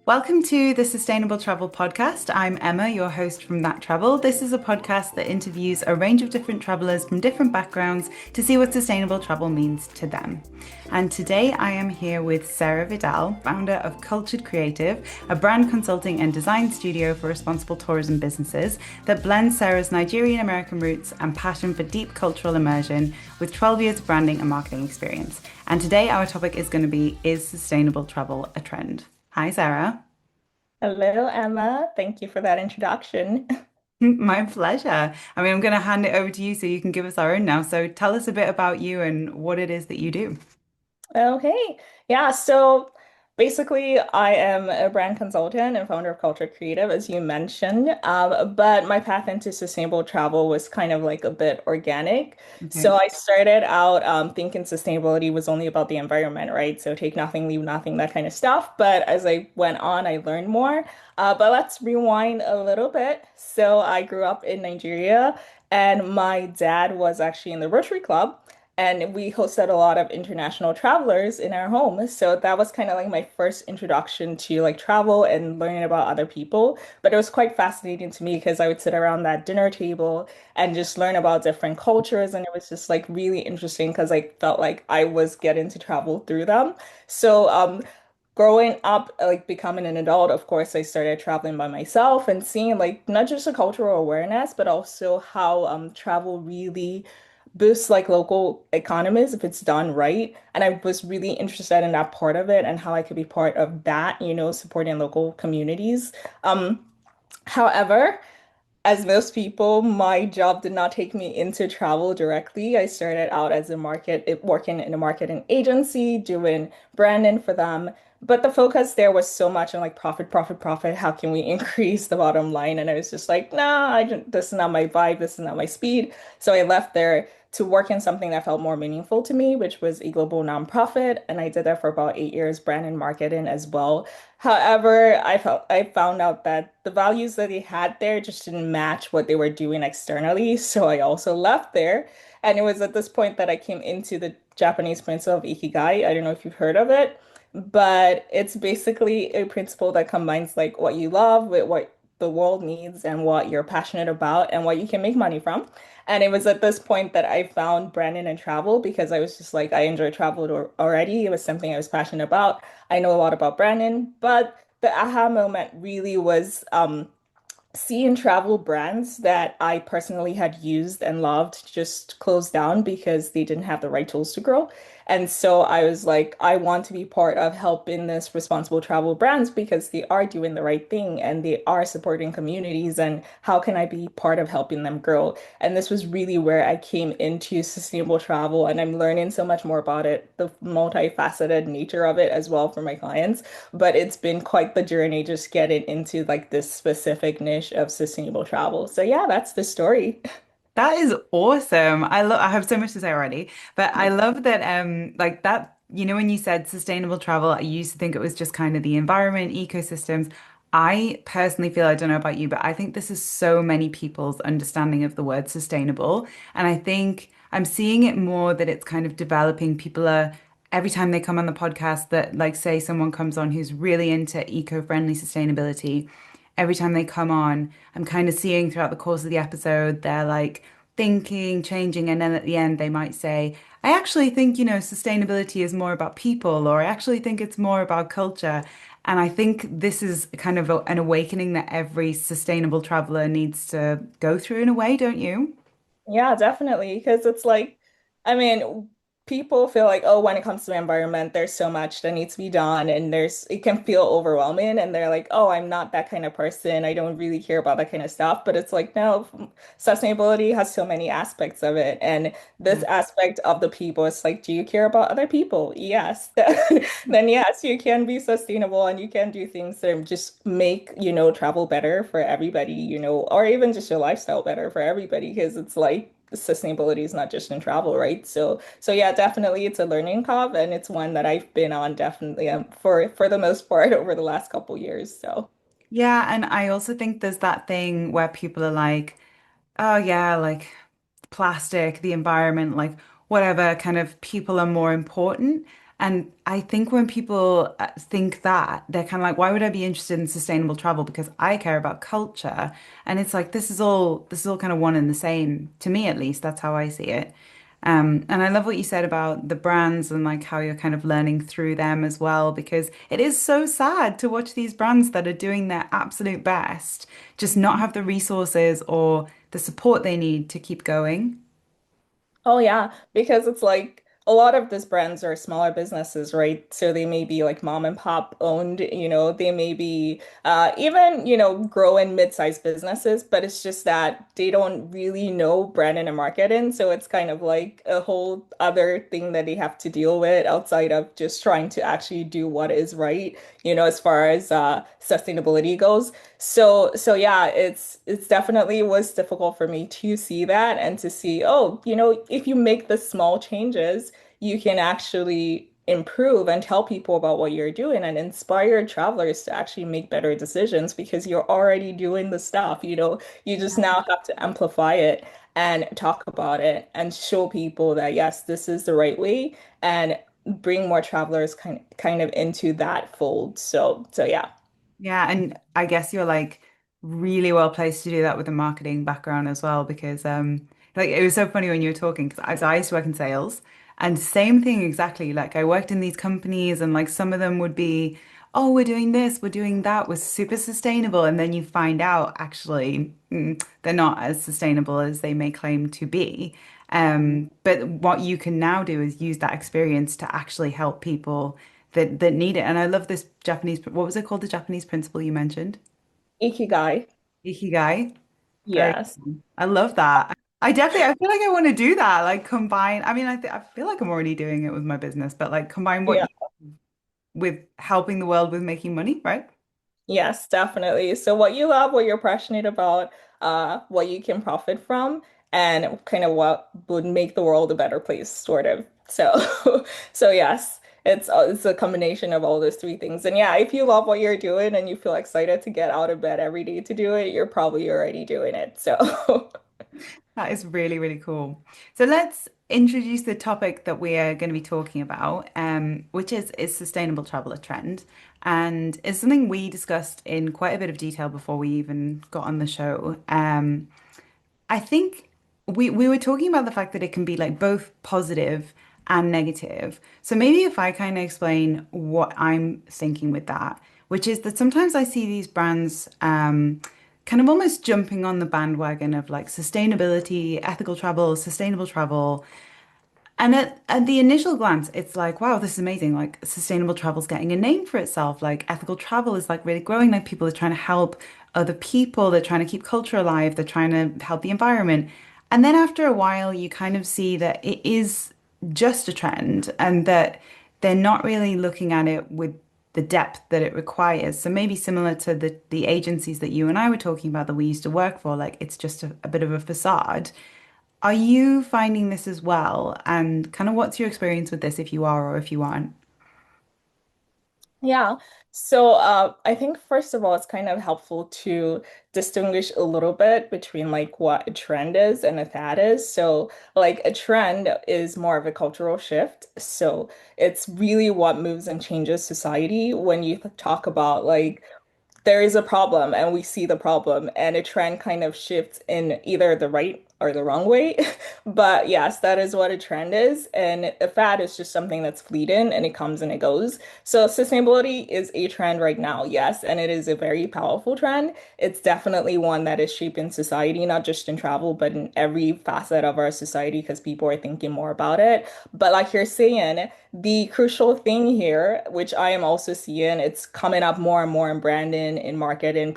Welcome to the Sustainable Travel Podcast. I'm Emma, your host from That Travel. This is a podcast that interviews a range of different travelers from different backgrounds to see what sustainable travel means to them. And today I am here with Sarah Vidal, founder of Cultured Creative, a brand consulting and design studio for responsible tourism businesses that blends Sarah's Nigerian American roots and passion for deep cultural immersion with 12 years of branding and marketing experience. And today our topic is going to be, is sustainable travel a trend? Hi, Sarah. Hello, Emma. Thank you for that introduction. My pleasure. I'm going to hand it over to you so you can give us our own now. So tell us a bit about you and what it is that you do. Okay. Yeah, so basically, I am a brand consultant and founder of Culture Creative, as you mentioned. But my path into sustainable travel was kind of like a bit organic. So Okay. I started out thinking sustainability was only about the environment, right? So take nothing, leave nothing, that kind of stuff. But as I went on, I learned more. But let's rewind a little bit. So I grew up in Nigeria, and my dad was actually in the Rotary Club. And we hosted a lot of international travelers in our home. So that was kind of like my first introduction to like travel and learning about other people. But it was quite fascinating to me because I would sit around that dinner table and just learn about different cultures. And it was just like really interesting because I felt like I was getting to travel through them. So growing up, like becoming an adult, of course, I started traveling by myself and seeing like not just a cultural awareness, but also how travel really boosts like local economies if it's done right. And I was really interested in that part of it and how I could be part of that, supporting local communities. Um, However, as most people, my job did not take me into travel directly. I started out as working in a marketing agency, doing branding for them. But the focus there was so much on like profit, profit, profit. How can we increase the bottom line? And I was just like, nah, this is not my vibe. This is not my speed. So I left there to work in something that felt more meaningful to me, which was a global nonprofit. And I did that for about 8 years, brand and marketing as well. However, I found out that the values that they had there just didn't match what they were doing externally. So I also left there. And it was at this point that I came into the Japanese principle of Ikigai. I don't know if you've heard of it, but it's basically a principle that combines like what you love with what the world needs and what you're passionate about and what you can make money from. And it was at this point that I found branding and travel because I was just like, I enjoy travel already. It was something I was passionate about. I know a lot about branding, but the aha moment really was seeing travel brands that I personally had used and loved just close down because they didn't have the right tools to grow. And so I was like, I want to be part of helping this responsible travel brands because they are doing the right thing and they are supporting communities. And how can I be part of helping them grow? And this was really where I came into sustainable travel, and I'm learning so much more about it, the multifaceted nature of it as well for my clients. But it's been quite the journey just getting into like this specific niche of sustainable travel. So yeah, that's the story. That is awesome. I have so much to say already, but I love that like that, when you said sustainable travel, I used to think it was just kind of the environment, ecosystems. I personally feel, I don't know about you, but I think this is so many people's understanding of the word sustainable. And I think I'm seeing it more that it's kind of developing. People are every time they come on the podcast that like say someone comes on who's really into eco-friendly sustainability, every time they come on, I'm kind of seeing throughout the course of the episode, they're like thinking, changing, and then at the end, they might say, I actually think, sustainability is more about people, or I actually think it's more about culture. And I think this is kind of an awakening that every sustainable traveler needs to go through in a way, don't you? Yeah, definitely. Because it's like, I mean, people feel like, oh, when it comes to the environment, there's so much that needs to be done, and it can feel overwhelming. And they're like, oh, I'm not that kind of person. I don't really care about that kind of stuff. But it's like, no, sustainability has so many aspects of it. And this Yeah. aspect of the people, it's like, do you care about other people? Yes. Then yes, you can be sustainable and you can do things that just make, travel better for everybody, or even just your lifestyle better for everybody. Because it's like sustainability is not just in travel, right? So yeah, definitely it's a learning curve and it's one that I've been on definitely for the most part over the last couple years. So Yeah, and I also think there's that thing where people are like, oh yeah, like plastic, the environment, like whatever kind of people are more important. And I think when people think that, they're kind of like, why would I be interested in sustainable travel? Because I care about culture. And it's like this is all kind of one and the same to me, at least. That's how I see it. And I love what you said about the brands and like how you're kind of learning through them as well, because it is so sad to watch these brands that are doing their absolute best just not have the resources or the support they need to keep going. Oh yeah, because it's like a lot of these brands are smaller businesses, right? So they may be like mom and pop owned, they may be even, grow in mid-sized businesses, but it's just that they don't really know branding and marketing. So it's kind of like a whole other thing that they have to deal with outside of just trying to actually do what is right, as far as sustainability goes. So yeah, it's definitely was difficult for me to see that and to see, oh, if you make the small changes, you can actually improve and tell people about what you're doing and inspire travelers to actually make better decisions because you're already doing the stuff, you just now have to amplify it and talk about it and show people that yes, this is the right way and bring more travelers kind of into that fold. So yeah. Yeah, and I guess you're like really well placed to do that with a marketing background as well because like it was so funny when you were talking because I used to work in sales and same thing exactly. Like I worked in these companies and like some of them would be, oh, we're doing this, we're doing that, we're super sustainable, and then you find out actually they're not as sustainable as they may claim to be. But what you can now do is use that experience to actually help people that need it. And I love this Japanese, what was it called? The Japanese principle you mentioned? Ikigai. Ikigai. Very Yes. cool. I love that. I feel like I want to do that. Like combine, I mean, I feel like I'm already doing it with my business, but like combine what Yeah. you with helping the world with making money, right? Yes, definitely. So what you love, what you're passionate about, what you can profit from, and kind of what would make the world a better place, sort of. So, so yes, it's a combination of all those three things. And yeah, if you love what you're doing and you feel excited to get out of bed every day to do it, you're probably already doing it. So, That is really, really cool. So let's introduce the topic that we are going to be talking about, which is sustainable travel a trend? And it's something we discussed in quite a bit of detail before we even got on the show. I think we were talking about the fact that it can be like both positive and negative. So maybe if I kind of explain what I'm thinking with that, which is that sometimes I see these brands kind of almost jumping on the bandwagon of like sustainability, ethical travel, sustainable travel, and at the initial glance, it's like, wow, this is amazing. Like sustainable travel's getting a name for itself. Like ethical travel is like really growing. Like people are trying to help other people. They're trying to keep culture alive. They're trying to help the environment. And then after a while, you kind of see that it is just a trend and that they're not really looking at it with the depth that it requires. So maybe similar to the agencies that you and I were talking about that we used to work for, like it's just a bit of a facade. Are you finding this as well? And kind of what's your experience with this if you are or if you aren't? yeah. So I think first of all, it's kind of helpful to distinguish a little bit between like what a trend is and a fad is. So like a trend is more of a cultural shift. So it's really what moves and changes society when you talk about like there is a problem and we see the problem and a trend kind of shifts in either the right or the wrong way. But yes, that is what a trend is. And a fad is just something that's fleeting and it comes and it goes. So sustainability is a trend right now, yes, and it is a very powerful trend. It's definitely one that is shaping society, not just in travel, but in every facet of our society because people are thinking more about it. But like you're saying, the crucial thing here, which I am also seeing, it's coming up more and more in branding, in marketing.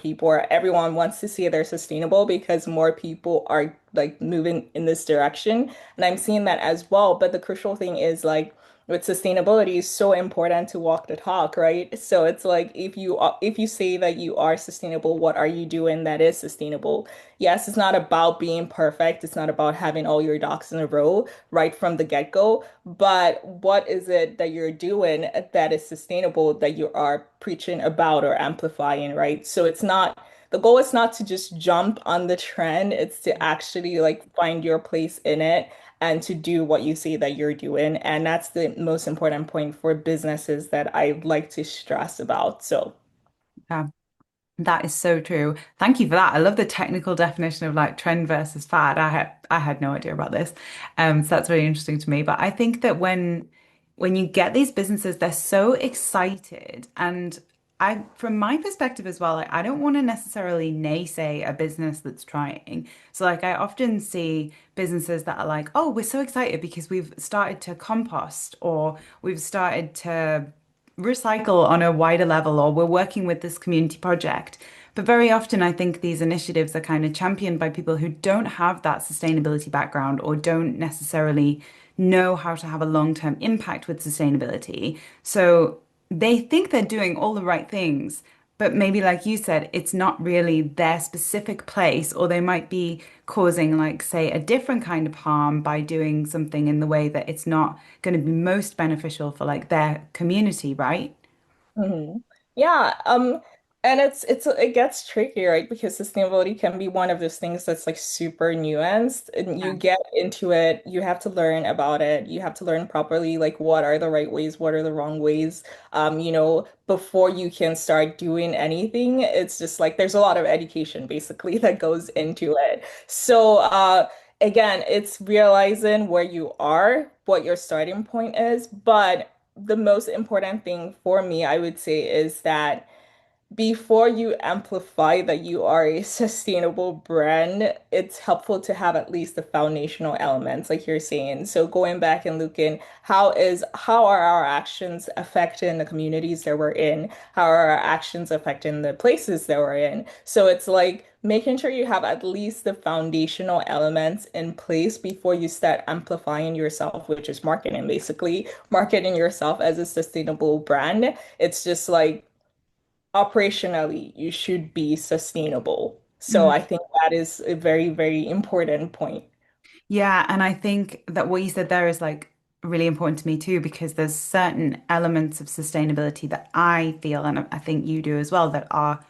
Everyone wants to see they're sustainable because more people are like moving in this direction. And I'm seeing that as well. But the crucial thing is like with sustainability is so important to walk the talk, right? So it's like if you say that you are sustainable, what are you doing that is sustainable? Yes, it's not about being perfect. It's not about having all your ducks in a row right from the get-go. But what is it that you're doing that is sustainable that you are preaching about or amplifying, right? So it's not the goal is not to just jump on the trend, it's to actually like find your place in it and to do what you say that you're doing. And that's the most important point for businesses that I like to stress about. So, Yeah. That is so true. Thank you for that. I love the technical definition of like trend versus fad. I had no idea about this. So that's really interesting to me. But I think that when you get these businesses, they're so excited. And I from my perspective as well, like I don't want to necessarily naysay a business that's trying. So like I often see businesses that are like, oh, we're so excited because we've started to compost or we've started to recycle on a wider level or we're working with this community project. But very often, I think these initiatives are kind of championed by people who don't have that sustainability background or don't necessarily know how to have a long-term impact with sustainability. So they think they're doing all the right things, but maybe, like you said, it's not really their specific place, or they might be causing, like, say, a different kind of harm by doing something in the way that it's not going to be most beneficial for, like, their community, right? mhm. Yeah, and it gets tricky, right? Because sustainability can be one of those things that's like super nuanced, and you Yeah. get into it, you have to learn about it, you have to learn properly, like what are the right ways, what are the wrong ways, before you can start doing anything. It's just like there's a lot of education basically that goes into it. So, again, it's realizing where you are, what your starting point is, but the most important thing for me, I would say, is that before you amplify that you are a sustainable brand, it's helpful to have at least the foundational elements, like you're saying. So going back and looking, how are our actions affecting the communities that we're in? How are our actions affecting the places that we're in? So it's like making sure you have at least the foundational elements in place before you start amplifying yourself, which is marketing, basically marketing yourself as a sustainable brand. It's just like operationally, you should be sustainable. So I think that is a very, very important point. Yeah, and I think that what you said there is like really important to me too, because there's certain elements of sustainability that I feel, and I think you do as well, that are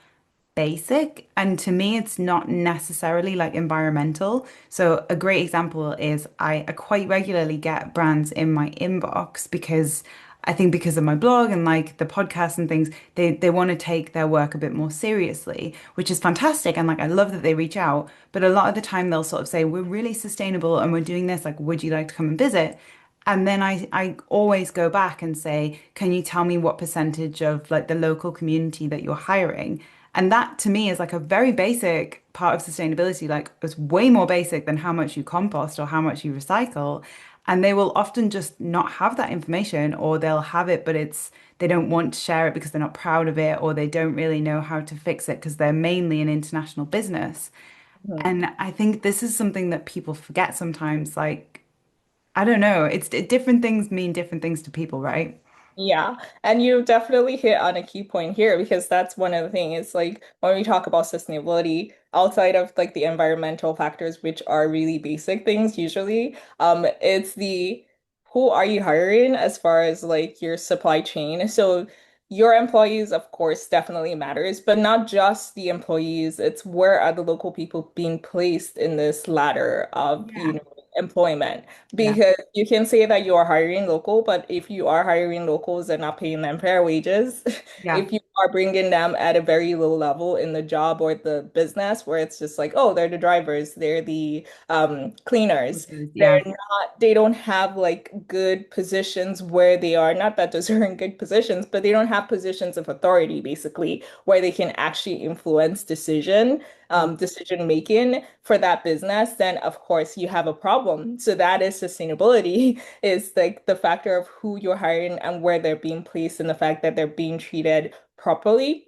basic. And to me, it's not necessarily like environmental. So a great example is I quite regularly get brands in my inbox because I think because of my blog and like the podcast and things, they want to take their work a bit more seriously, which is fantastic. And like I love that they reach out. But a lot of the time they'll sort of say, we're really sustainable and we're doing this. Like, would you like to come and visit? And then I always go back and say, can you tell me what percentage of like the local community that you're hiring? And that to me is like a very basic part of sustainability. Like it's way more basic than how much you compost or how much you recycle. And they will often just not have that information, or they'll have it, but they don't want to share it because they're not proud of it, or they don't really know how to fix it because they're mainly an international business. Mhm. And I think this is something that people forget sometimes. Like, I don't know, different things mean different things to people, right? Yeah, and you definitely hit on a key point here because that's one of the things. It's like when we talk about sustainability, outside of like the environmental factors, which are really basic things usually, it's the who are you hiring as far as like your supply chain. So your employees, of course, definitely matters, but not just the employees. It's where are the local people being placed in this ladder of, Yeah. employment. Yeah. Because you can say that you are hiring local, but if you are hiring locals and not paying them fair wages, Yeah. if you are bringing them at a very low level in the job or the business, where it's just like, oh, they're the drivers, they're the cleaners, Yeah. they don't have like good positions where they are, not that those are in good positions, but they don't have positions of authority, basically, where they can actually influence decision making for that business, then of course you have a problem. So that is sustainability, is like the factor of who you're hiring and where they're being placed and the fact that they're being treated properly.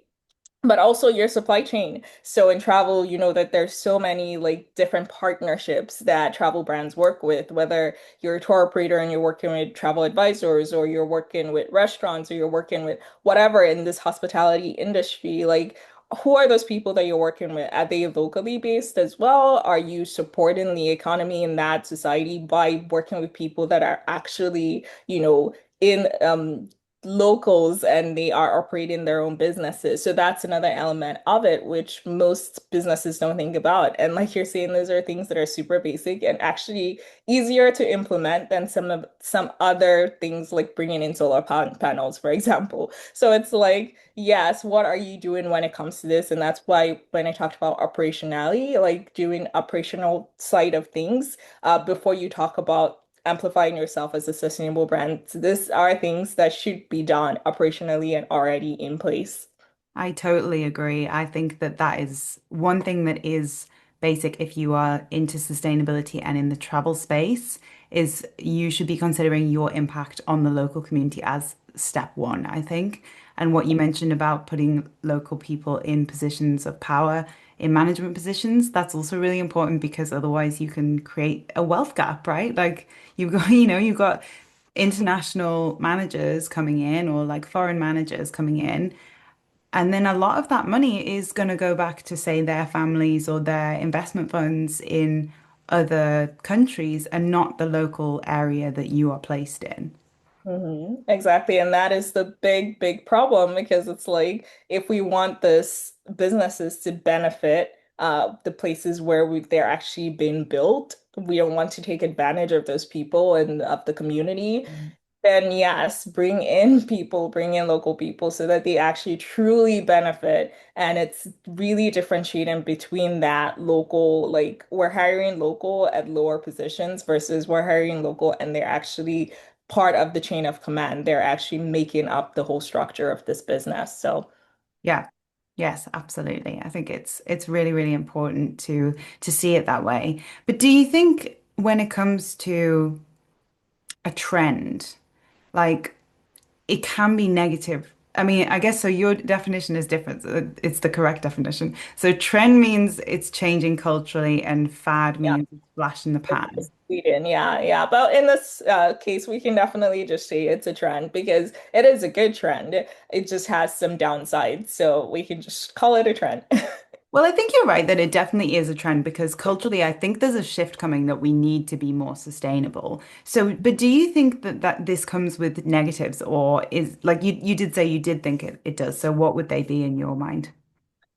But also your supply chain. So in travel, you know that there's so many like different partnerships that travel brands work with, whether you're a tour operator and you're working with travel advisors, or you're working with restaurants, or you're working with whatever in this hospitality industry. Like, who are those people that you're working with? Are they locally based as well? Are you supporting the economy in that society by working with people that are actually, in locals and they are operating their own businesses. So that's another element of it, which most businesses don't think about. And like you're saying, those are things that are super basic and actually easier to implement than some other things like bringing in solar panels, for example. So it's like, yes, what are you doing when it comes to this? And that's why when I talked about operationality, like doing operational side of things, before you talk about amplifying yourself as a sustainable brand. So these are things that should be done operationally and already in place. I totally agree. I think that that is one thing that is basic if you are into sustainability and in the travel space is you should be considering your impact on the local community as step one, I think. And what you mentioned about putting local people in positions of power, in management positions, that's also really important because otherwise you can create a wealth gap, right? Like you've got, you've got international managers coming in or like foreign managers coming in. And then a lot of that money is going to go back to, say, their families or their investment funds in other countries and not the local area that you are placed in. Exactly. And that is the big, big problem because it's like if we want this businesses to benefit the places where they're actually being built, we don't want to take advantage of those people and of the community. Then yes, bring in people, bring in local people so that they actually truly benefit. And it's really differentiating between that local, like we're hiring local at lower positions versus we're hiring local and they're actually part of the chain of command. They're actually making up the whole structure of this business. So, Yeah. Yes, absolutely. I think it's really, really important to see it that way. But do you think when it comes to a trend, like it can be negative? I mean, I guess so your definition is different. It's the correct definition. So trend means it's changing culturally and fad yeah. means it's flash in the pan. Sweden, yeah, yeah. But in this case, we can definitely just say it's a trend because it is a good trend. It just has some downsides, so we can just call it a trend. Well, I think you're right that it definitely is a trend because culturally, I think there's a shift coming that we need to be more sustainable. So, but do you think that this comes with negatives or is like you did say you did think it does. So what would they be in your mind?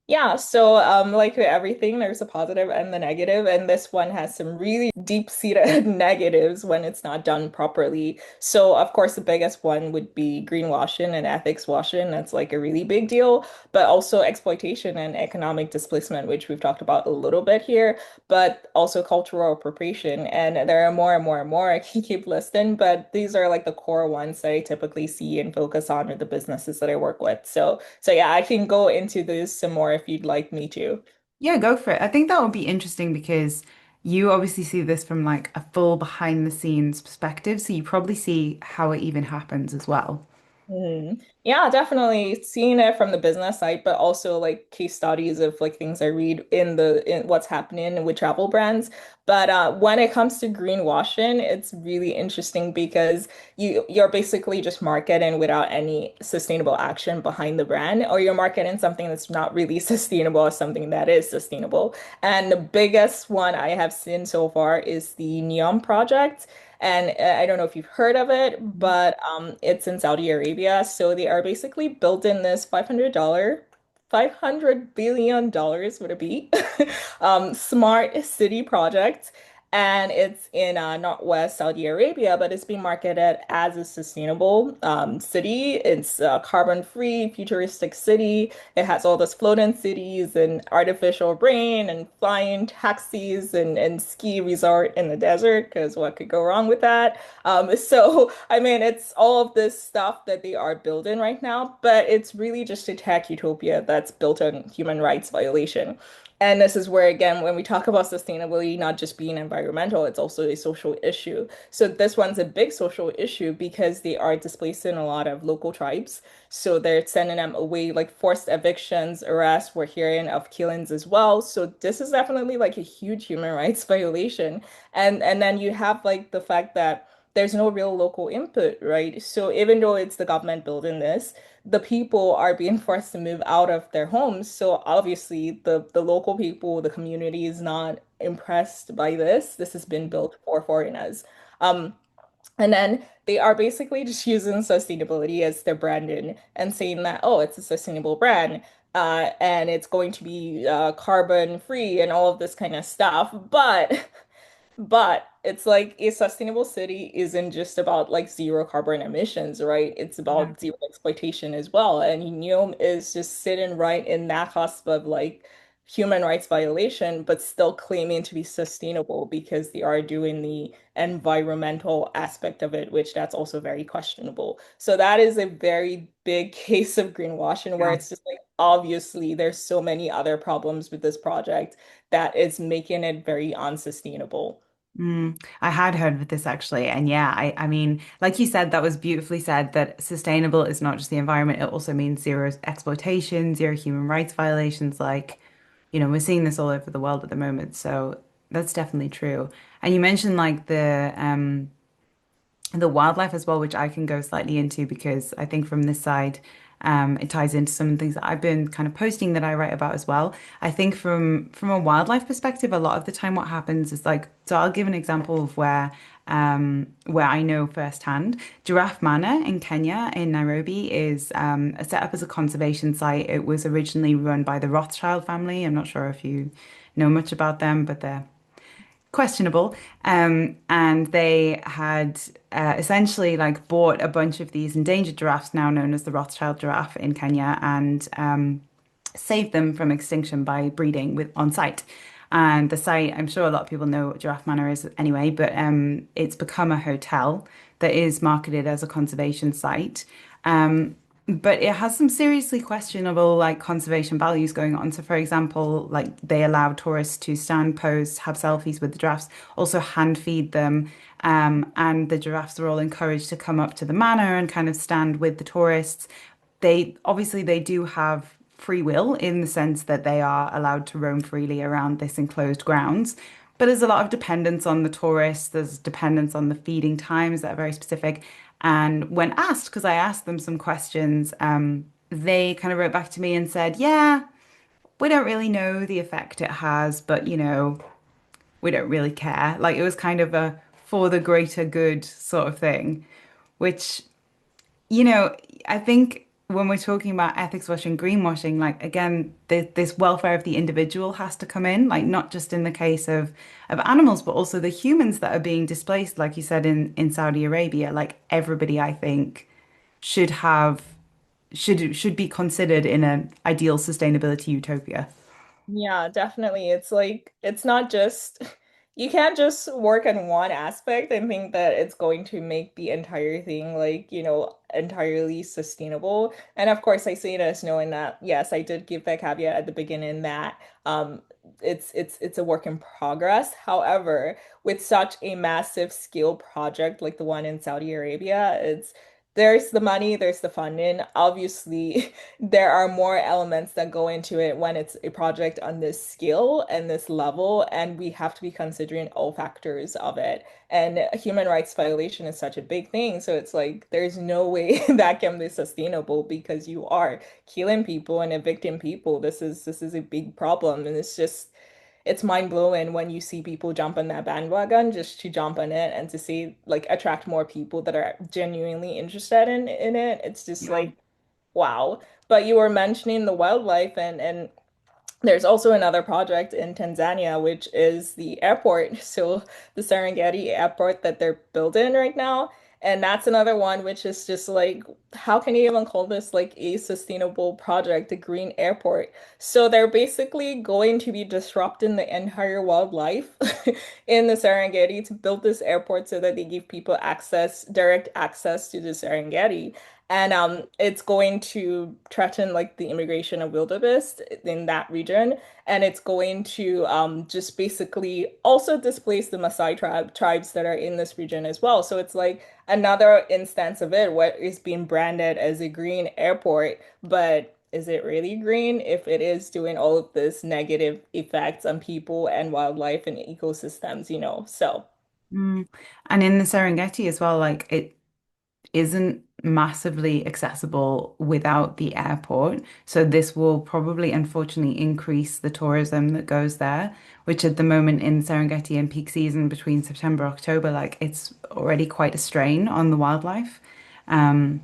Yeah, so like with everything, there's a positive and the negative, and this one has some really deep-seated negatives when it's not done properly. So, of course, the biggest one would be greenwashing and ethics washing. That's like a really big deal, but also exploitation and economic displacement, which we've talked about a little bit here, but also cultural appropriation. And there are more and more and more. I can keep listing, but these are like the core ones that I typically see and focus on with the businesses that I work with. So yeah, I can go into this some more if you'd like me to. Yeah, go for it. I think that would be interesting because you obviously see this from like a full behind the scenes perspective, so you probably see how it even happens as well. Yeah, definitely seeing it from the business side, but also like case studies of like things I read in what's happening with travel brands. But when it comes to greenwashing, it's really interesting because you're basically just marketing without any sustainable action behind the brand, or you're marketing something that's not really sustainable as something that is sustainable. And the biggest one I have seen so far is the Neon project. And I don't know if you've heard of it, but it's in Saudi Arabia. So they are basically building this $500 billion would it be? Smart city project. And it's in northwest Saudi Arabia, but it's being marketed as a sustainable city. It's a carbon-free, futuristic city. It has all those floating cities and artificial rain and flying taxis and ski resort in the desert, because what could go wrong with that? So, I mean, it's all of this stuff that they are building right now, but it's really just a tech utopia that's built on human rights violation. And this is where, again, when we talk about sustainability, not just being environmental, it's also a social issue. So this one's a big social issue because they are displacing a lot of local tribes. So they're sending them away, like forced evictions, arrests. We're hearing of killings as well. So this is definitely like a huge human rights violation. And then you have like the fact that there's no real local input, right? So even though it's the government building this, the people are being forced to move out of their homes. So obviously the local people, the community is not impressed by this. This has been built for foreigners. Um, and then They are basically just using sustainability as their branding and saying that, oh, it's a sustainable brand, and it's going to be carbon free and all of this kind of stuff. But it's like a sustainable city isn't just about like zero carbon emissions, right? It's Yeah. about zero exploitation as well. And Neom is just sitting right in that cusp of like human rights violation, but still claiming to be sustainable because they are doing the environmental aspect of it, which that's also very questionable. So that is a very big case of greenwashing where Yeah. it's just like obviously there's so many other problems with this project that is making it very unsustainable. I had heard of this actually, and yeah, I mean, like you said, that was beautifully said that sustainable is not just the environment, it also means zero exploitation, zero human rights violations. Like, we're seeing this all over the world at the moment, so that's definitely true. And you mentioned like the wildlife as well, which I can go slightly into because I think from this side, it ties into some of the things that I've been kind of posting that I write about as well. I think from a wildlife perspective, a lot of the time what happens is like, so I'll give an example of where I know firsthand. Giraffe Manor in Kenya, in Nairobi, is set up as a conservation site. It was originally run by the Rothschild family. I'm not sure if you know much about them, but they're questionable. And they had essentially like bought a bunch of these endangered giraffes, now known as the Rothschild giraffe in Kenya, and saved them from extinction by breeding with on site. And the site, I'm sure a lot of people know what Giraffe Manor is anyway, but it's become a hotel that is marketed as a conservation site. Um, but it has some seriously questionable like conservation values going on. So, for example, like they allow tourists to stand, pose, have selfies with the giraffes, also hand feed them. And the giraffes are all encouraged to come up to the manor and kind of stand with the tourists. They do have free will in the sense that they are allowed to roam freely around this enclosed grounds. But there's a lot of dependence on the tourists, there's dependence on the feeding times that are very specific. And when asked, because I asked them some questions, they kind of wrote back to me and said, yeah, we don't really know the effect it has, but we don't really care. Like it was kind of a for the greater good sort of thing, which you know, I think when we're talking about ethics washing, greenwashing, like again, this welfare of the individual has to come in, like not just in the case of animals, but also the humans that are being displaced, like you said in Saudi Arabia. Like everybody, I think, should have should be considered in an ideal sustainability utopia. Yeah, definitely. It's like it's not just you can't just work on one aspect and think that it's going to make the entire thing like, entirely sustainable. And of course, I say this knowing that yes, I did give that caveat at the beginning that it's a work in progress. However, with such a massive scale project like the one in Saudi Arabia, it's there's the money, there's the funding. Obviously, there are more elements that go into it when it's a project on this scale and this level, and we have to be considering all factors of it. And a human rights violation is such a big thing, so it's like there's no way that can be sustainable because you are killing people and evicting people. This is a big problem, and it's mind blowing when you see people jump on that bandwagon just to jump on it and to see like attract more people that are genuinely interested in it. It's just Yeah. like wow. But you were mentioning the wildlife and there's also another project in Tanzania, which is the airport. So the Serengeti airport that they're building right now. And that's another one which is just like, how can you even call this like a sustainable project, a green airport? So they're basically going to be disrupting the entire wildlife in the Serengeti to build this airport so that they give people access, direct access to the Serengeti. And it's going to threaten like the immigration of wildebeest in that region, and it's going to just basically also displace the Maasai tribes that are in this region as well. So it's like another instance of it, what is being branded as a green airport, but is it really green if it is doing all of this negative effects on people and wildlife and ecosystems, So. Mm. And in the Serengeti as well, like isn't massively accessible without the airport. So this will probably unfortunately increase the tourism that goes there, which at the moment in Serengeti and peak season between September, October, like it's already quite a strain on the wildlife. Um,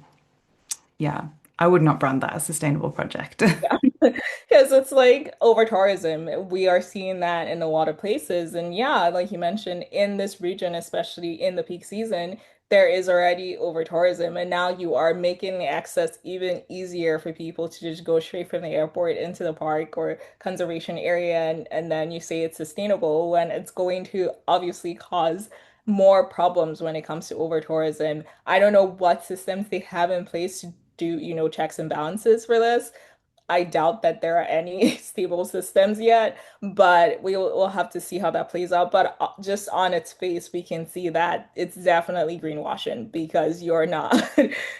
yeah, I would not brand that a sustainable project. Yeah. Because it's like over tourism. We are seeing that in a lot of places. And yeah, like you mentioned, in this region, especially in the peak season, there is already over tourism. And now you are making the access even easier for people to just go straight from the airport into the park or conservation area. And then you say it's sustainable when it's going to obviously cause more problems when it comes to over tourism. I don't know what systems they have in place to do, checks and balances for this. I doubt that there are any stable systems yet, but we'll have to see how that plays out. But just on its face, we can see that it's definitely greenwashing because you're not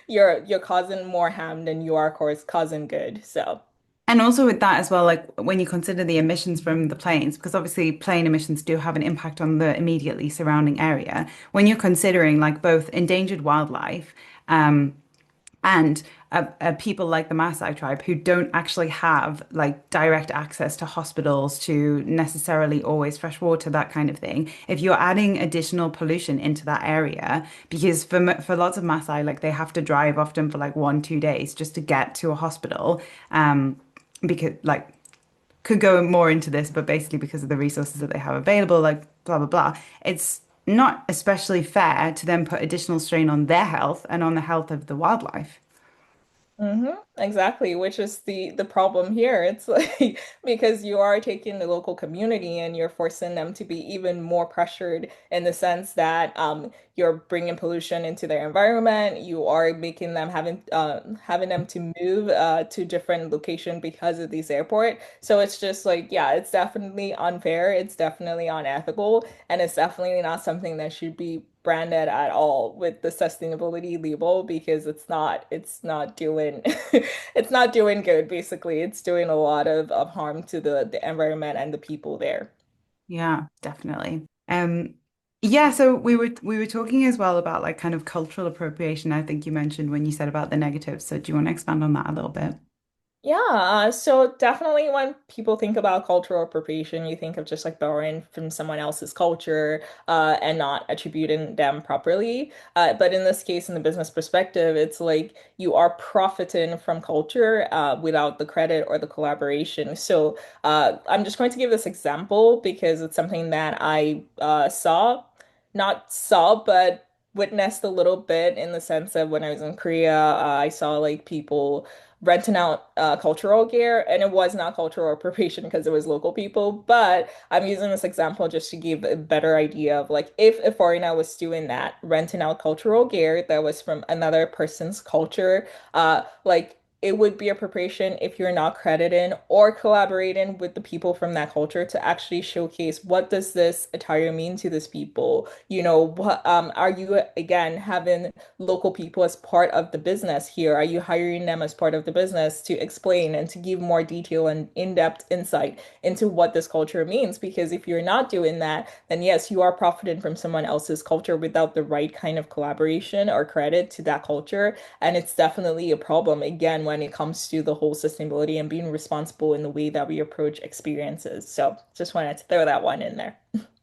you're causing more harm than you are, of course, causing good. So, And also with that as well, like when you consider the emissions from the planes, because obviously plane emissions do have an impact on the immediately surrounding area. When you're considering like both endangered wildlife, um, and people like the Maasai tribe who don't actually have like direct access to hospitals, to necessarily always fresh water, that kind of thing. If you're adding additional pollution into that area, because for lots of Maasai, like they have to drive often for like 1, 2 days just to get to a hospital, because like could go more into this, but basically because of the resources that they have available, like blah blah blah, it's not especially fair to then put additional strain on their health and on the health of the wildlife. exactly, which is the problem here. It's like because you are taking the local community and you're forcing them to be even more pressured in the sense that you're bringing pollution into their environment. You are making them having them to move to different location because of this airport. So it's just like, yeah, it's definitely unfair. It's definitely unethical, and it's definitely not something that should be branded at all with the sustainability label because it's not doing it's not doing good basically. It's doing a lot of harm to the environment and the people there. Yeah, definitely. Yeah, so we were talking as well about like kind of cultural appropriation. I think you mentioned when you said about the negatives. So do you want to expand on that a little bit? Yeah, so definitely when people think about cultural appropriation, you think of just like borrowing from someone else's culture and not attributing them properly. But in this case, in the business perspective, it's like you are profiting from culture without the credit or the collaboration. So I'm just going to give this example because it's something that I not saw, but witnessed a little bit in the sense of when I was in Korea, I saw like people renting out cultural gear, and it was not cultural appropriation because it was local people. But I'm using this example just to give a better idea of like if a foreigner was doing that, renting out cultural gear that was from another person's culture, like it would be appropriation if you're not crediting or collaborating with the people from that culture to actually showcase what does this attire mean to this people? What are you again having local people as part of the business here? Are you hiring them as part of the business to explain and to give more detail and in-depth insight into what this culture means? Because if you're not doing that, then yes, you are profiting from someone else's culture without the right kind of collaboration or credit to that culture. And it's definitely a problem, again, when it comes to the whole sustainability and being responsible in the way that we approach experiences. So just wanted to throw that one in there.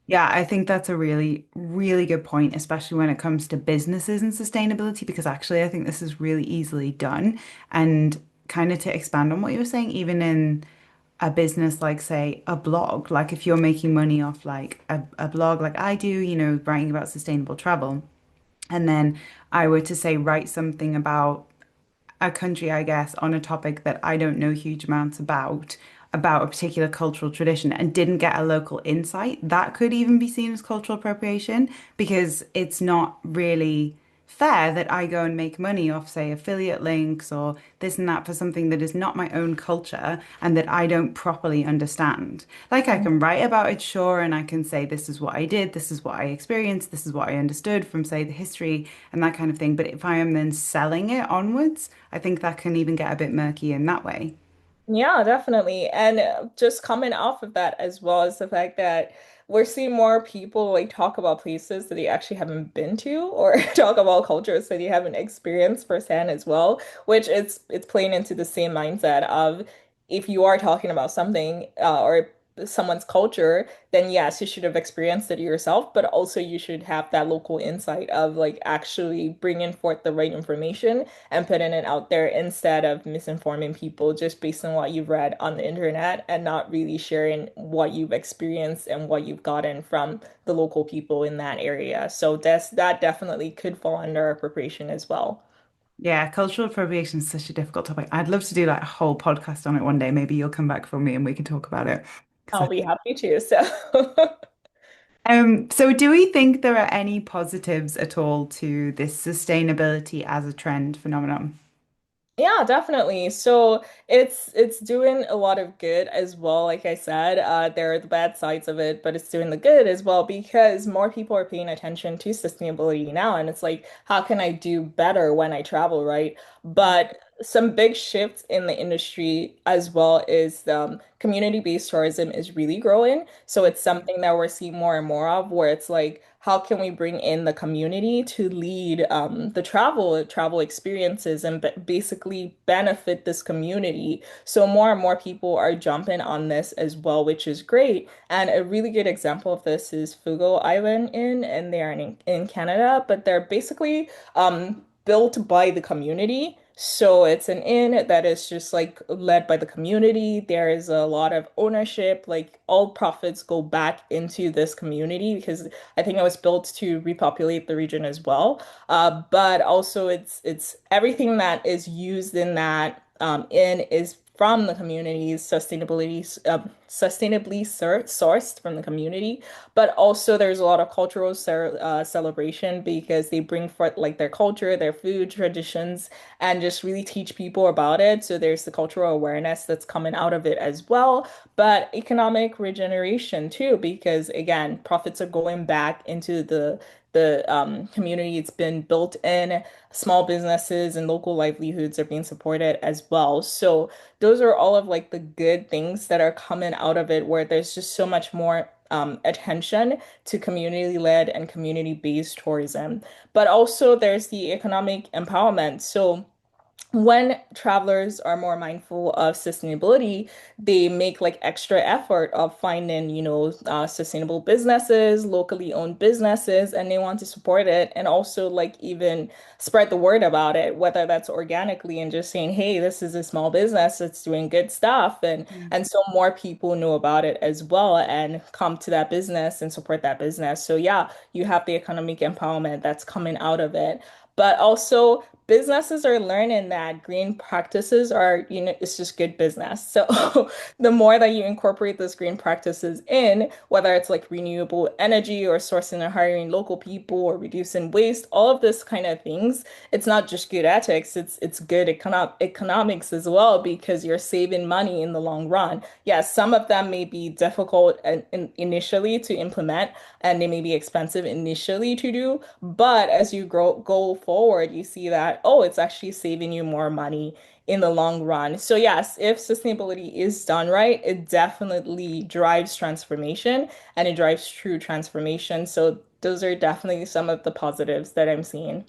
Yeah, I think that's a really, really good point, especially when it comes to businesses and sustainability, because actually I think this is really easily done. And kind of to expand on what you were saying, even in a business like, say, a blog, like if you're making money off like a blog like I do, writing about sustainable travel, and then I were to say write something about a country, I guess, on a topic that I don't know huge amounts about a particular cultural tradition, and didn't get a local insight, that could even be seen as cultural appropriation because it's not really fair that I go and make money off, say, affiliate links or this and that for something that is not my own culture and that I don't properly understand. Like I can write about it, sure, and I can say this is what I did, this is what I experienced, this is what I understood from, say, the history and that kind of thing. But if I am then selling it onwards, I think that can even get a bit murky in that way. Yeah, definitely. And just coming off of that as well as the fact that we're seeing more people like talk about places that they actually haven't been to or talk about cultures that they haven't experienced firsthand as well, which it's playing into the same mindset of if you are talking about something or someone's culture, then yes, you should have experienced it yourself, but also you should have that local insight of like actually bringing forth the right information and putting it out there instead of misinforming people just based on what you've read on the internet and not really sharing what you've experienced and what you've gotten from the local people in that area. So that definitely could fall under appropriation as well. Yeah, cultural appropriation is such a difficult topic. I'd love to do like a whole podcast on it one day. Maybe you'll come back for me and we can talk about it. 'Cause I'll be happy to. So so do we think there are any positives at all to this sustainability as a trend phenomenon? yeah, definitely. So it's doing a lot of good as well. Like I said, there are the bad sides of it, but it's doing the good as well because more people are paying attention to sustainability now. And it's like, how can I do better when I travel, right? But some big shifts in the industry as well is community-based tourism is really growing. So it's something that we're seeing more and more of, where it's like, how can we bring in the community to lead the travel experiences and basically benefit this community? So more and more people are jumping on this as well, which is great. And a really good example of this is Fugo Island Inn, and they are in Canada, but they're basically built by the community. So it's an inn that is just like led by the community. There is a lot of ownership, like all profits go back into this community because I think it was built to repopulate the region as well. But also it's everything that is used in that inn is from the community's sustainably sourced from the community. But also there's a lot of cultural celebration because they bring forth like their culture, their food traditions, and just really teach people about it. So there's the cultural awareness that's coming out of it as well, but economic regeneration too, because again, profits are going back into the community. It's been built in, small businesses and local livelihoods are being supported as well. So those are all of like the good things that are coming out of it, where there's just so much more attention to community-led and community-based tourism. But also there's the economic empowerment. So when travelers are more mindful of sustainability, they make like extra effort of finding, sustainable businesses, locally owned businesses, and they want to support it and also like even spread the word about it, whether that's organically and just saying, hey, this is a small business that's doing good stuff. And so more people know about it as well and come to that business and support that business. So yeah, you have the economic empowerment that's coming out of it. But also businesses are learning that green practices are, it's just good business. So the more that you incorporate those green practices in, whether it's like renewable energy or sourcing and hiring local people or reducing waste, all of this kind of things, it's not just good ethics, it's good economics as well because you're saving money in the long run. Yes, some of them may be difficult initially to implement and they may be expensive initially to do, but as you go forward, you see that, oh, it's actually saving you more money in the long run. So yes, if sustainability is done right, it definitely drives transformation and it drives true transformation. So those are definitely some of the positives that I'm seeing.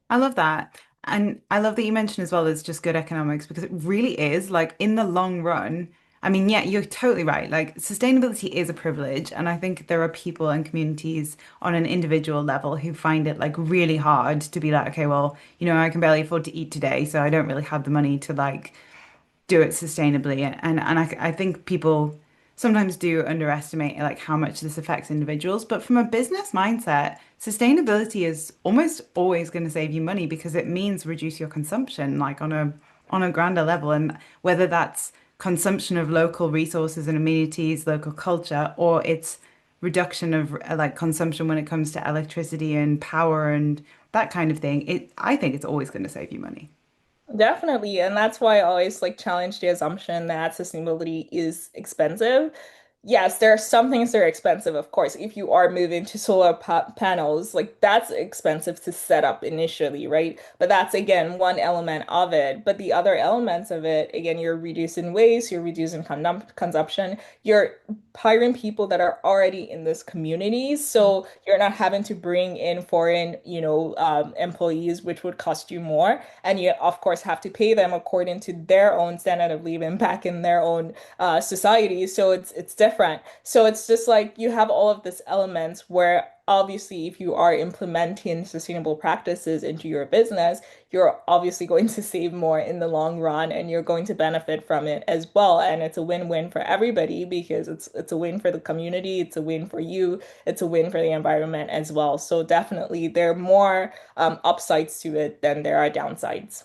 I love that. And I love that you mentioned as well it's just good economics because it really is like in the long run. I mean, yeah, you're totally right. Like sustainability is a privilege. And I think there are people and communities on an individual level who find it like really hard to be like, okay, well, I can barely afford to eat today, so I don't really have the money to like do it sustainably. And I think people sometimes do underestimate like how much this affects individuals. But from a business mindset, sustainability is almost always going to save you money because it means reduce your consumption like on a grander level. And whether that's consumption of local resources and amenities, local culture, or it's reduction of like consumption when it comes to electricity and power and that kind of thing, I think it's always going to save you money. Definitely. And that's why I always like challenge the assumption that sustainability is expensive Yes, there are some things that are expensive, of course. If you are moving to solar pa panels, like that's expensive to set up initially, right? But that's again one element of it. But the other elements of it, again, you're reducing waste, you're reducing consumption, you're hiring people that are already in this community, so you're not having to bring in foreign, employees, which would cost you more, and you of course have to pay them according to their own standard of living back in their own society. So it's different. So it's just like you have all of these elements where obviously if you are implementing sustainable practices into your business, you're obviously going to save more in the long run and you're going to benefit from it as well. And it's a win-win for everybody because it's a win for the community, it's a win for you, it's a win for the environment as well. So definitely there are more upsides to it than there are downsides.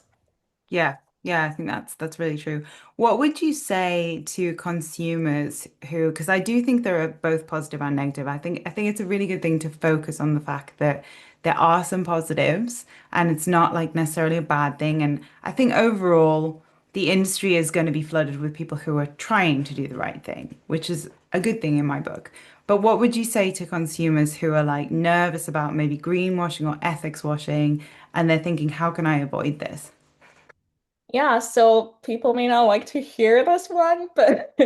Yeah, yeah, I think that's really true. What would you say to consumers who, because I do think there are both positive and negative. I think it's a really good thing to focus on the fact that there are some positives and it's not like necessarily a bad thing. And I think overall the industry is going to be flooded with people who are trying to do the right thing, which is a good thing in my book. But what would you say to consumers who are like nervous about maybe greenwashing or ethics washing and they're thinking, how can I avoid this? Yeah, so people may not like to hear this one, but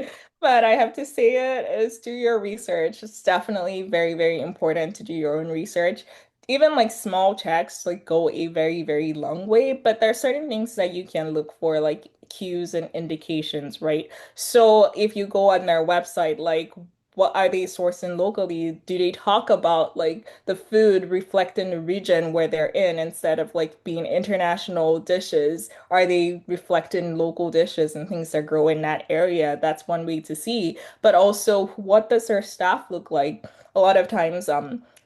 but I have to say it is do your research. It's definitely very, very important to do your own research. Even like small checks like go a very, very long way, but there are certain things that you can look for, like cues and indications, right? So if you go on their website, like what are they sourcing locally? Do they talk about like the food reflecting the region where they're in instead of like being international dishes? Are they reflecting local dishes and things that grow in that area? That's one way to see. But also, what does their staff look like? A lot of times,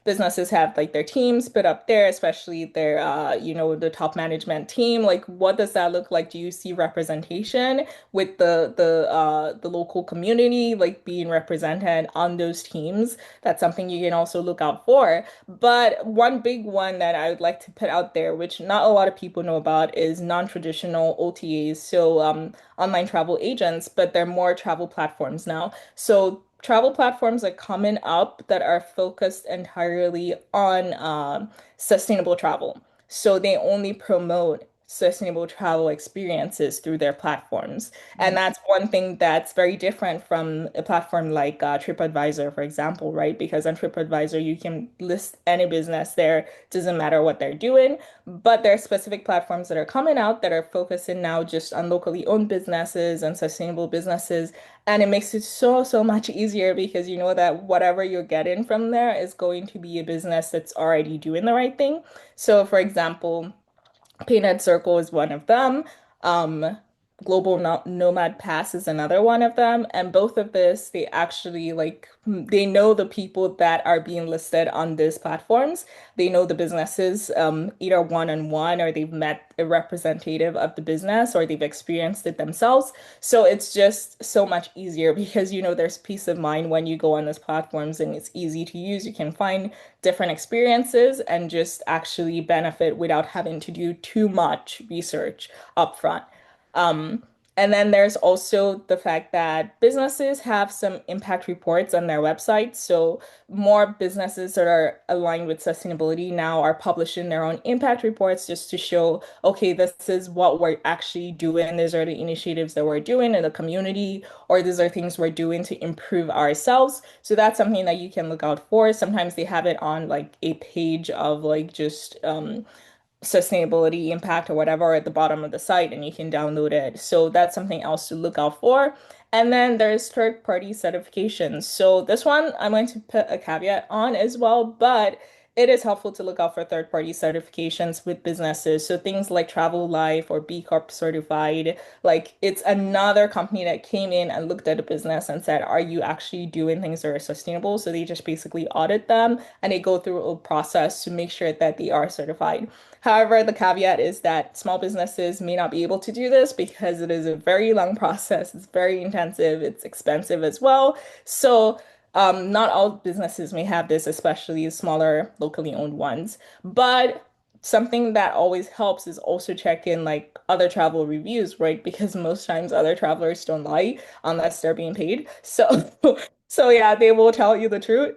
businesses have like their teams put up there, especially their, the top management team. Like, what does that look like? Do you see representation with the local community, like being represented on those teams? That's something you can also look out for. But one big one that I would like to put out there, which not a lot of people know about, is non-traditional OTAs. So online travel agents, but they're more travel platforms now. So travel platforms are coming up that are focused entirely on sustainable travel. So they only promote sustainable travel experiences through their platforms. And that's one thing that's very different from a platform like TripAdvisor, for example, right? Because on TripAdvisor, you can list any business there, doesn't matter what they're doing. But there are specific platforms that are coming out that are focusing now just on locally owned businesses and sustainable businesses. And it makes it so, so much easier because you know that whatever you're getting from there is going to be a business that's already doing the right thing. So, for example, Painted Circle is one of them. Um, Global no Nomad Pass is another one of them. And both of this, they actually like they know the people that are being listed on these platforms. They know the businesses, either one-on-one or they've met a representative of the business or they've experienced it themselves. So it's just so much easier because you know there's peace of mind when you go on those platforms and it's easy to use. You can find different experiences and just actually benefit without having to do too much research upfront. Um, and then there's also the fact that businesses have some impact reports on their websites. So more businesses that are aligned with sustainability now are publishing their own impact reports just to show, okay, this is what we're actually doing. These are the initiatives that we're doing in the community, or these are things we're doing to improve ourselves. So that's something that you can look out for. Sometimes they have it on like a page of like just sustainability impact or whatever at the bottom of the site and you can download it. So that's something else to look out for. And then there's third-party certifications. So this one I'm going to put a caveat on as well, but it is helpful to look out for third-party certifications with businesses. So things like Travel Life or B Corp certified, like it's another company that came in and looked at a business and said, are you actually doing things that are sustainable? So they just basically audit them and they go through a process to make sure that they are certified. However, the caveat is that small businesses may not be able to do this because it is a very long process. It's very intensive. It's expensive as well. So, not all businesses may have this, especially smaller, locally owned ones. But something that always helps is also check in like other travel reviews, right? Because most times other travelers don't lie unless they're being paid. So, So yeah, they will tell you the truth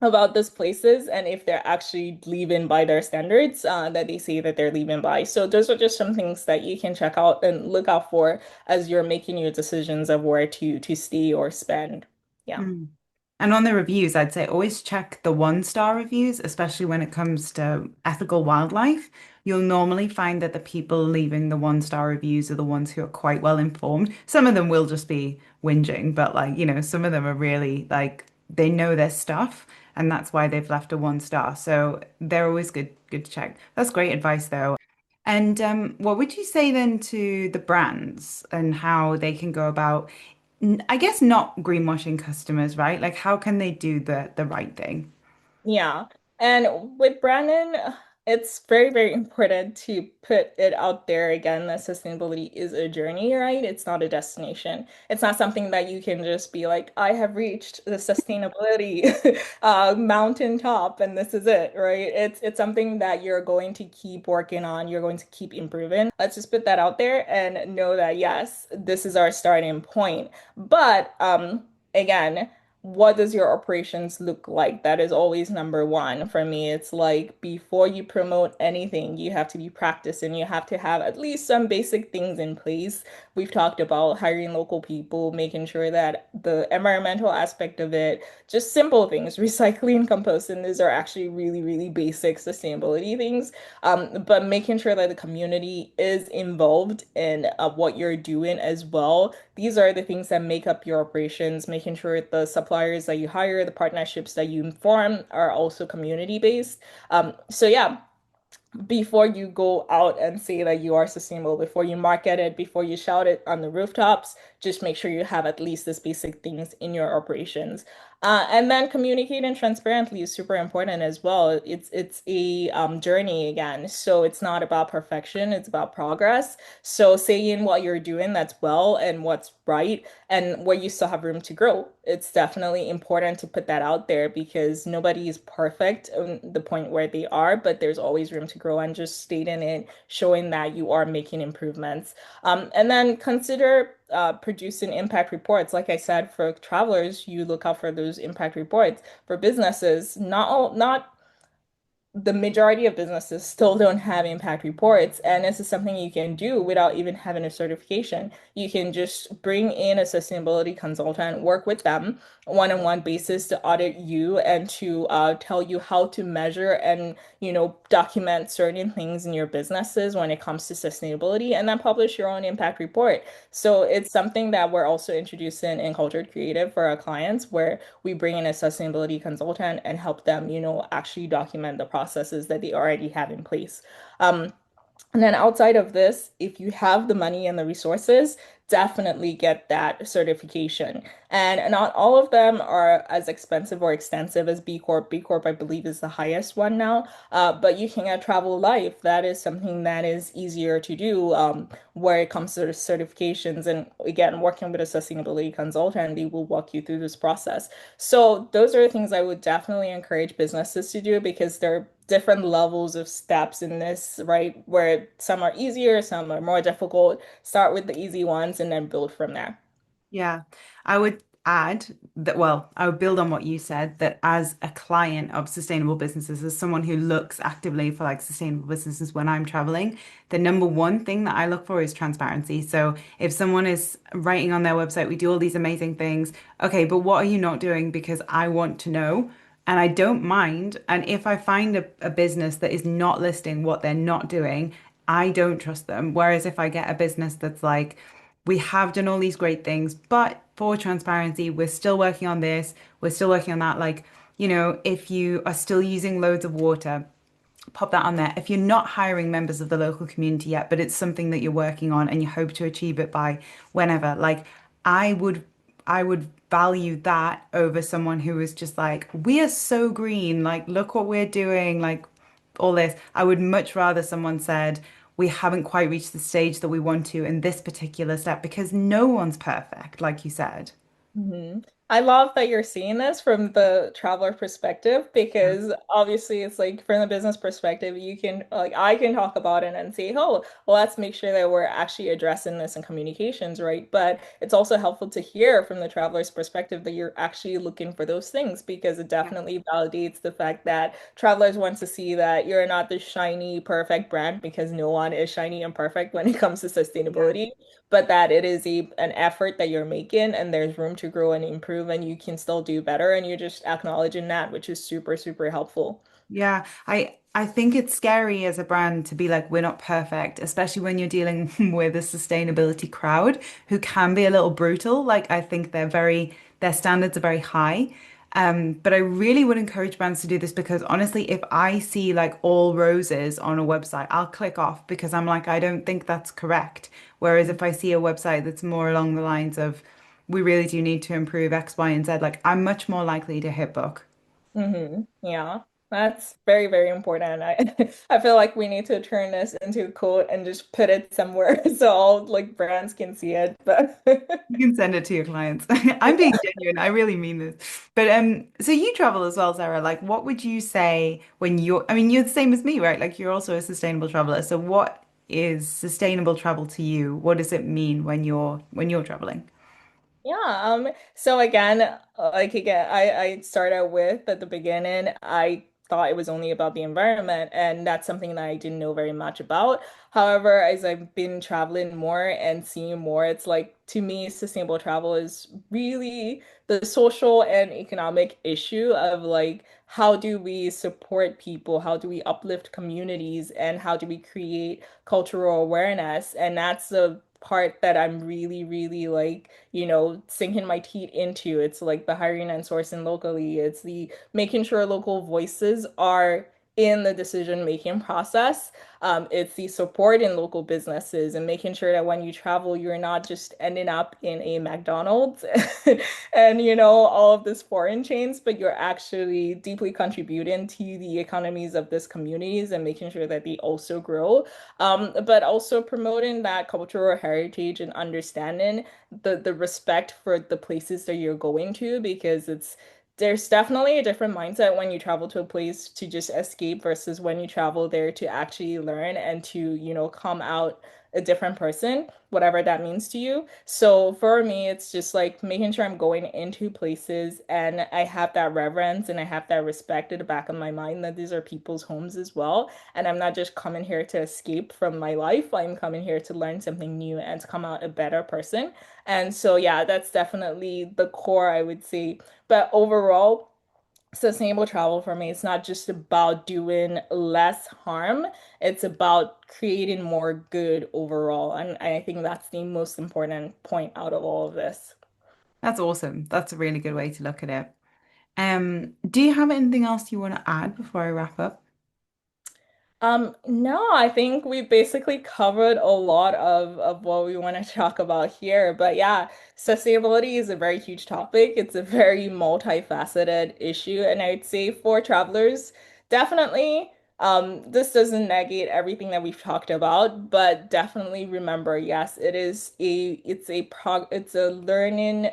about these places and if they're actually leaving by their standards that they say that they're leaving by. So those are just some things that you can check out and look out for as you're making your decisions of where to stay or spend. Yeah. Mm. And on the reviews, I'd say always check the one-star reviews, especially when it comes to ethical wildlife. You'll normally find that the people leaving the one-star reviews are the ones who are quite well informed. Some of them will just be whinging, but some of them are really like they know their stuff, and that's why they've left a one star. So they're always good to check. That's great advice, though. And what would you say then to the brands and how they can go about, I guess, not greenwashing customers, right? Like, how can they do the right thing? Yeah. And with Brandon, it's very, very important to put it out there again that sustainability is a journey, right? It's not a destination. It's not something that you can just be like, I have reached the sustainability mountaintop and this is it, right? It's something that you're going to keep working on, you're going to keep improving. Let's just put that out there and know that yes, this is our starting point. But again, what does your operations look like? That is always number one for me. It's like before you promote anything, you have to be practicing. You have to have at least some basic things in place. We've talked about hiring local people, making sure that the environmental aspect of it, just simple things, recycling, composting, these are actually really, really basic sustainability things. But making sure that the community is involved in what you're doing as well. These are the things that make up your operations, making sure the suppliers that you hire, the partnerships that you form are also community based. So yeah, before you go out and say that you are sustainable, before you market it, before you shout it on the rooftops, just make sure you have at least these basic things in your operations. And then communicating transparently is super important as well. It's a journey again, so it's not about perfection; it's about progress. So saying what you're doing that's well and what's right, and where you still have room to grow. It's definitely important to put that out there because nobody is perfect on the point where they are, but there's always room to grow and just stating it, showing that you are making improvements. And then consider producing impact reports. Like I said, for travelers, you look out for those impact reports. For businesses, not the majority of businesses still don't have impact reports, and this is something you can do without even having a certification. You can just bring in a sustainability consultant, work with them one-on-one basis to audit you and to tell you how to measure and document certain things in your businesses when it comes to sustainability, and then publish your own impact report. So it's something that we're also introducing in Cultured Creative for our clients, where we bring in a sustainability consultant and help them, actually document the processes that they already have in place. Um, and then outside of this, if you have the money and the resources, definitely get that certification. And not all of them are as expensive or extensive as B Corp. B Corp, I believe, is the highest one now. But you can get Travel Life. That is something that is easier to do where it comes to the certifications. And again, working with a sustainability consultant, they will walk you through this process. So those are the things I would definitely encourage businesses to do because they're different levels of steps in this, right? Where some are easier, some are more difficult. Start with the easy ones and then build from there. Yeah, I would add that, well, I would build on what you said that as a client of sustainable businesses, as someone who looks actively for like sustainable businesses when I'm traveling, the number one thing that I look for is transparency. So if someone is writing on their website, we do all these amazing things. Okay, but what are you not doing? Because I want to know. And I don't mind. And if I find a business that is not listing what they're not doing, I don't trust them. Whereas if I get a business that's like, we have done all these great things, but for transparency, we're still working on this, we're still working on that. Like, if you are still using loads of water, pop that on there. If you're not hiring members of the local community yet, but it's something that you're working on and you hope to achieve it by whenever, like I would I would value that over someone who is just like, we are so green, like look what we're doing, like all this. I would much rather someone said, we haven't quite reached the stage that we want to in this particular step because no one's perfect, like you said. Hmm. I love that you're seeing this from the traveler perspective Yeah. because obviously it's like from the business perspective, you can like I can talk about it and say, oh, well, let's make sure that we're actually addressing this in communications, right? But it's also helpful to hear from the traveler's perspective that you're actually looking for those things because it Yeah. definitely validates the fact that travelers want to see that you're not the shiny, perfect brand because no one is shiny and perfect when it comes to Yeah. sustainability, but that it is an effort that you're making and there's room to grow and improve and you can still do better and you're just acknowledging that, which is super, super helpful. Yeah, I think it's scary as a brand to be like, we're not perfect, especially when you're dealing with a sustainability crowd who can be a little brutal. Like I think their standards are very high. But I really would encourage brands to do this because honestly, if I see like all roses on a website, I'll click off because I'm like, I don't think that's correct. Whereas if I see a website that's more along the lines of, we really do need to improve X, Y, and Z, like I'm much more likely to hit book. Yeah, that's very, very important. I feel like we need to turn this into a quote and just put it somewhere so all like brands can see it. But You can send it to your clients. I'm being genuine. I really mean this. But so you travel as well, Sarah. Like what would you say when I mean, you're the same as me, right? Like you're also a sustainable traveler. So what is sustainable travel to you? What does it mean when you're traveling? yeah, so again, I start out with at the beginning, I thought it was only about the environment, and that's something that I didn't know very much about. However, as I've been traveling more and seeing more, it's like to me, sustainable travel is really the social and economic issue of like how do we support people, how do we uplift communities, and how do we create cultural awareness? And that's the part that I'm really, really like sinking my teeth into. It's like the hiring and sourcing locally. It's the making sure local voices are in the decision making process. It's the support in local businesses and making sure that when you travel, you're not just ending up in a McDonald's and all of these foreign chains, but you're actually deeply contributing to the economies of these communities and making sure that they also grow. But also promoting that cultural heritage and understanding the respect for the places that you're going to because there's definitely a different mindset when you travel to a place to just escape versus when you travel there to actually learn and to, come out a different person, whatever that means to you. So for me, it's just like making sure I'm going into places and I have that reverence and I have that respect at the back of my mind that these are people's homes as well. And I'm not just coming here to escape from my life. I'm coming here to learn something new and to come out a better person. And so, yeah, that's definitely the core, I would say. But overall, sustainable travel for me, it's not just about doing less harm, it's about creating more good overall. And I think that's the most important point out of all of this. That's awesome. That's a really good way to look at it. Do you have anything else you want to add before I wrap up? No, I think we basically covered a lot of what we want to talk about here. But yeah, sustainability is a very huge topic. It's a very multifaceted issue. And I'd say for travelers, definitely, this doesn't negate everything that we've talked about, but definitely remember, yes, it's a learning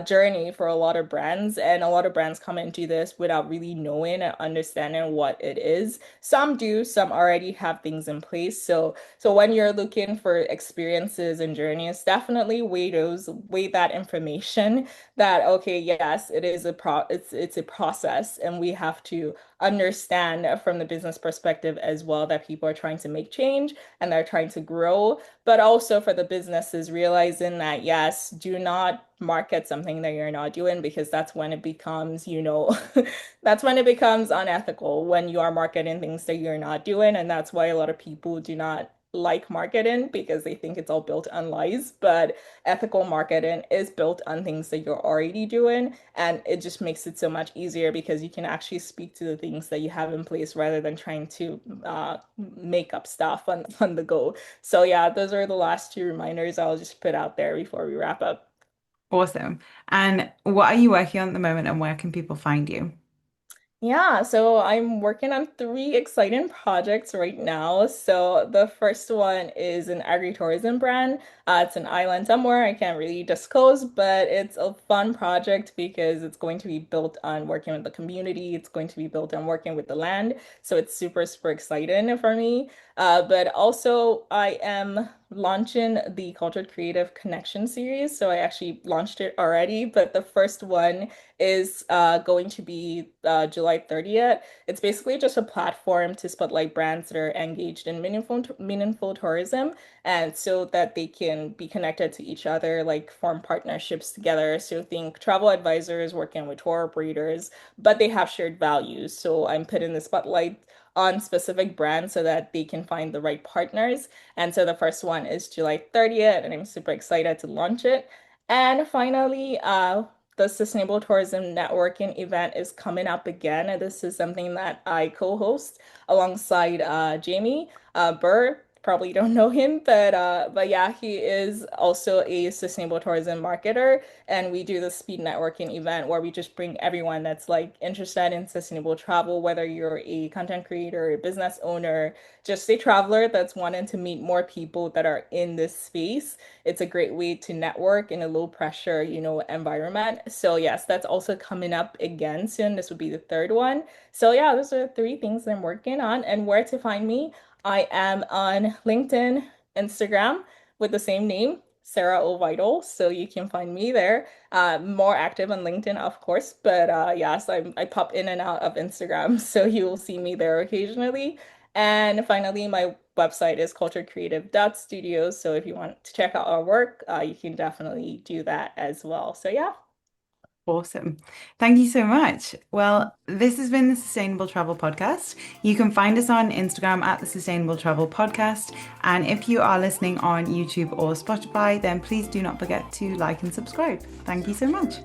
journey for a lot of brands, and a lot of brands come into this without really knowing and understanding what it is. Some do, some already have things in place. So when you're looking for experiences and journeys, definitely weigh that information that okay, yes, it's a process and we have to understand from the business perspective as well that people are trying to make change and they're trying to grow, but also for the businesses realizing that yes, do not market something that you're not doing because that's when it becomes, that's when it becomes unethical when you are marketing things that you're not doing. And that's why a lot of people do not like marketing because they think it's all built on lies. But ethical marketing is built on things that you're already doing. And it just makes it so much easier because you can actually speak to the things that you have in place rather than trying to make up stuff on the go. So, yeah, those are the last two reminders I'll just put out there before we wrap up. Awesome. And what are you working on at the moment and where can people find you? Yeah, so I'm working on three exciting projects right now. So the first one is an agritourism brand. It's an island somewhere I can't really disclose, but it's a fun project because it's going to be built on working with the community. It's going to be built on working with the land. So it's super, super exciting for me. But also I am launching the Cultured Creative Connection series. So I actually launched it already, but the first one is going to be July 30th. It's basically just a platform to spotlight brands that are engaged in meaningful tourism, and so that they can be connected to each other, like form partnerships together. So think travel advisors working with tour operators, but they have shared values. So I'm putting the spotlight on specific brands so that they can find the right partners. And so the first one is July 30th, and I'm super excited to launch it. And finally, the Sustainable Tourism Networking event is coming up again. And this is something that I co-host alongside Jamie Burr. Probably don't know him, but yeah, he is also a sustainable tourism marketer, and we do the speed networking event where we just bring everyone that's like interested in sustainable travel, whether you're a content creator, a business owner, just a traveler that's wanting to meet more people that are in this space. It's a great way to network in a low pressure, environment. So yes, that's also coming up again soon. This would be the third one. So yeah, those are the three things I'm working on. And where to find me, I am on LinkedIn, Instagram with the same name, Sarah Vidal. So you can find me there. More active on LinkedIn, of course, but yes, I pop in and out of Instagram, so you will see me there occasionally. And finally, my website is culturecreative.studio. So if you want to check out our work, you can definitely do that as well. So yeah. Awesome. Thank you so much. Well, this has been the Sustainable Travel Podcast. You can find us on Instagram at the Sustainable Travel Podcast. And if you are listening on YouTube or Spotify, then please do not forget to like and subscribe. Thank you so much.